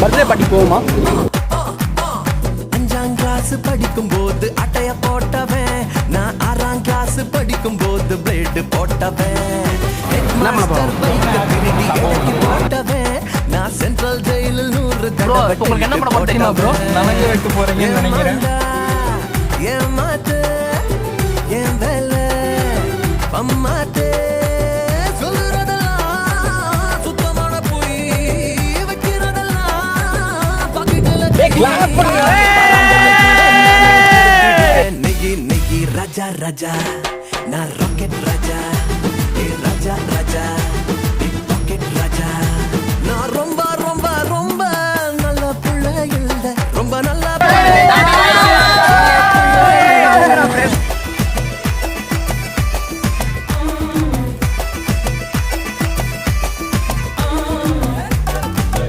Birthday party போகுமா? 5ஆம் class படிக்கும் போது அட்டைய போட்டவன், நான் 6ஆம் கிளாஸ் படிக்கும் போது பிளேடு போட்டவன், போட்டவன், நான் சென்ட்ரல் ஜெயிலில் 100 உங்களுக்கு என்ன பண்ண தெரியுமா ப்ரோ? நனைஞ்சு வைக்க போறீங்கன்னு நினைக்கிறேன். ஏமாத்து என் வேலை பம்மாத்து சொல்லுறதெல்லாம் சுத்தமான போய் வைக்கிறதெல்லாம் பாக்கெட்ல நெகி நெகி ராஜா ராஜா நான் ராக்கெட் ராஜா.